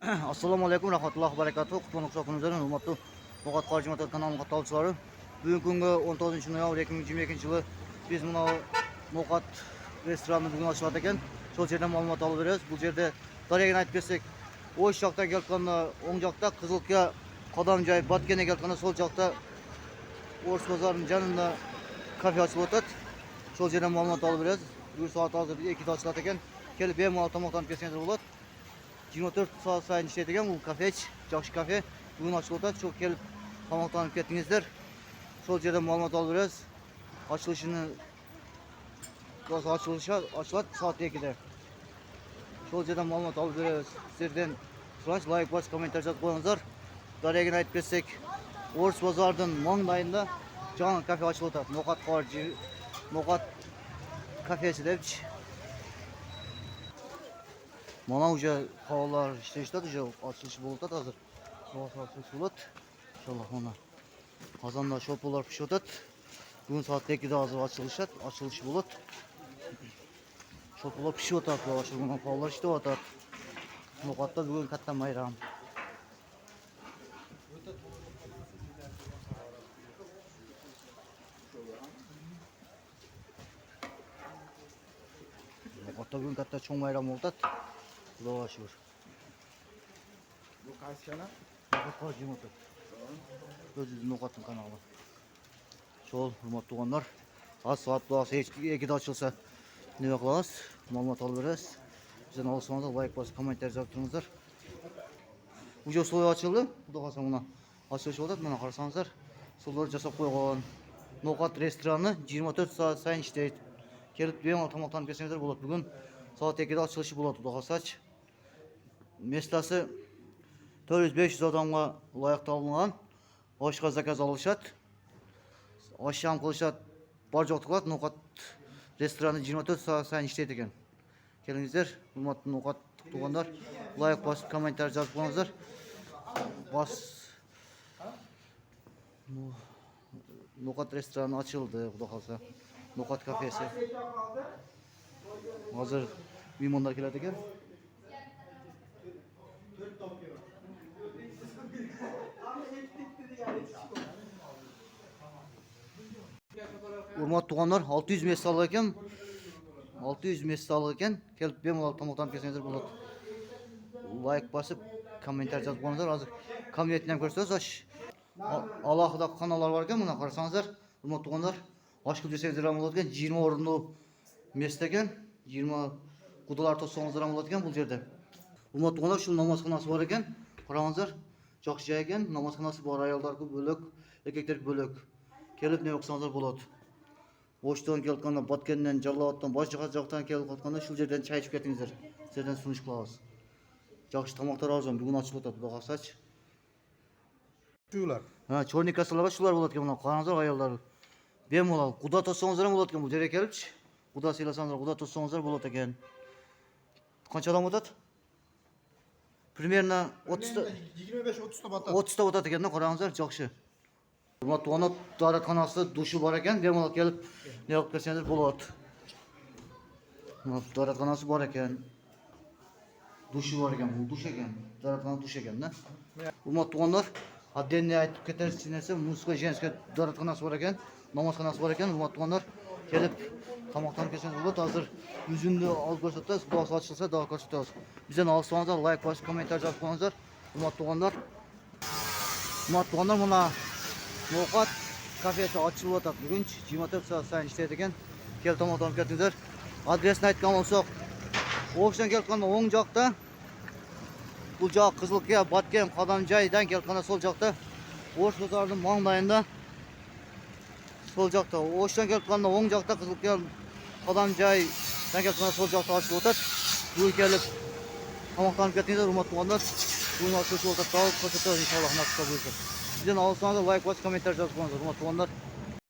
Assalomu alaykum, rahmatullohi va barakatuh. Qutlug' kuningizlar, hurmatli No'g'at Qorjimatov kanalining qatorchilari. Bugungi kunga 19-noyabr 2022-yili biz mana No'g'at restoranini bugun ochlar ekan. Şol yerdan ma'lumot olib beramiz. Bu yerda daragini aytib bersak, o'sh yoqda kelganda o'ng yoqda Qizilka Qadamjoy Botganga kelganda sol yoqda O'rs bozorining janubida kafe ochib o'tadi. Şol yerdan ma'lumot olib beramiz. Bu soat hozir 2da ochlar ekan. Kelib bemalol tomoqlanib kelsangiz bo'ladi. 24 saat sayın işletigen bu kafe, yaxshi kafe. Bugün açık o'tadi. Çok kelip tomoqlanib ketdingizlar. Şol yerdan ma'lumot olib beramiz. Açılışını açıladi soat 2da. Şol yerdan ma'lumot olib beramiz. Sizlardan so'rash, like bosib, kommentar yozib qo'yingizlar. Daragini aytib bersak, O'rs bozorining manglayida жаңа kafe ochilib o'tadi. No'g'at Qorji, No'g'at kafesi debchi. Mana уже havalar işleyiştədir, уже açılışı bulutlar hazır. Soğuk açılış bulut. İnşallah ona. Kazanda şopular pişiyorlar. Bugün saat 2'de hazır açılış bulut. Şopular pişiyorlar arkadaşlar. Bugün havalar işleyotlar. No'g'atda bugün katta bayram. No'g'atda bugün katta cho'ng bayram bo'ldi. Xudoga shukr. Bu qaysi kanal? No'g'at Qorjimatov. O'zimizning No'g'atning kanali. Şol, hurmatli tuğanlar. Az saat doğası 2'de açılsa nima qilamiz? Ma'lumot olib beramiz. Bizdan olsangiz like bosib, kommentar yozib turingizlar. Uje so'y ochildi. Xudo xolasa mana ochilish bo'ladi. Mana qarasangizlar, so'llar jasab qo'ygan. No'g'at restorani 24 saat sayin ishlaydi. Kelib bemalol tomoqlanib kelsangiz bo'ladi. Bugun saat 2'de açılışı bo'ladi, xudo xolasa. Местасы 400-500 odamga loyiqlangan. Oshqa zakaz olishadi. Osham qilishadi. Bor joq qiladi. No'g'at restorani 24 saat sayin ishlaydi ekan. Kelingizlar, hurmatli No'g'at tuğanlar. Like bosib, kommentar yozib qo'yingizlar. No'g'at restorani ochildi, xudo xolasa. No'g'at kafesi. Hozir mehmonlar keladi ekan. Hurmatli tuğanlar, 600 mesalı ekan. 600 mesalı ekan. Kelib bemalol tomoqlanib kelsangiz bo'ladi. Like bosib, kommentar yozib qo'yingizlar. Hozir kommentni ham ko'rsatasiz. Alohida kanallar bor ekan, buni qarasangizlar. Hurmatli tuğanlar, ochib desangiz ham bo'ladi ekan. 20 o'rinli mesta ekan. 20 qudalar to'ssangiz ham bo'ladi ekan bu yerda. Hurmatli tuğanlar, shu namozxonasi bor ekan. Qarangizlar, yaxshi joy ekan. Namozxonasi bor, ayollarga bo'lak, erkaklarga bo'lak. Kelib ne o'qisangiz bo'ladi. O'shdan kelganda, Botgandan, Jalolotdan, boshqa joqdan kelganda shu yerdan choy ichib ketingizlar. Sizlardan sunish qilamiz. Yaxshi tomoqlar arzon, bugun ochilib o'tadi, xudo xolasa. Shular. Ha, cho'rni kasalar shular bo'ladi ekan, mana qarangizlar ayollar. Bemalol quda to'ssangiz ham bo'ladi ekan bu yerga kelib. Quda siylasangiz, quda to'ssangiz bo'ladi ekan. Qancha odam o'tadi? Примерно 30 ta 25-30 ta batadi. 30 ta o'tadi ekan, qarangizlar, yaxshi. Hurmatli tuğanlar, daratxonasi, dushi bor ekan, bemalol kelib ne olib kelsangiz bo'ladi. Daratxonasi bor ekan. Dushi bor ekan, bu dush ekan. Daratxona dush ekanda. Hurmatli tuğanlar, отдельно aytib ketirish narsa, muzga jenskiy daratxonasi bor ekan, namozxonasi bor ekan. Hurmatli tuğanlar, kelib tomoqlanib kelsangiz bo'ladi. Hozir yuzini olib ko'rsatamiz, xudo ochilsa, xudo ko'rsatamiz. Bizdan olsangiz, like bosib, kommentar yozib qo'yingizlar. Hurmatli tuğanlar. Hurmatli tuğanlar, mana No'g'at kafesi ochilib o'tadi. Bugun 24 saat sayin ishlaydi ekan. Kelib tomoqlanib ketingizlar. Adresini aytgan bo'lsak, O'shdan kelganda o'ng joqda, bu joq Qizilka Botgan Qadamjoydan kelganda sol joqda, O'sh bozorining manglayida sol joqda, O'shdan kelganda o'ng joqda Qizilka Qadamjoydan kelganda sol joqda ochilib o'tadi. Bu kelib tomoqlanib ketingizlar, hurmatli tuğanlar. Bugun ochilishi o'tadi, ko'rsatamiz inshaalloh nasib bo'lsa. Bizdan olsangiz like bosib, kommentar yozib qo'yingizlar, hurmatli tuğanlar.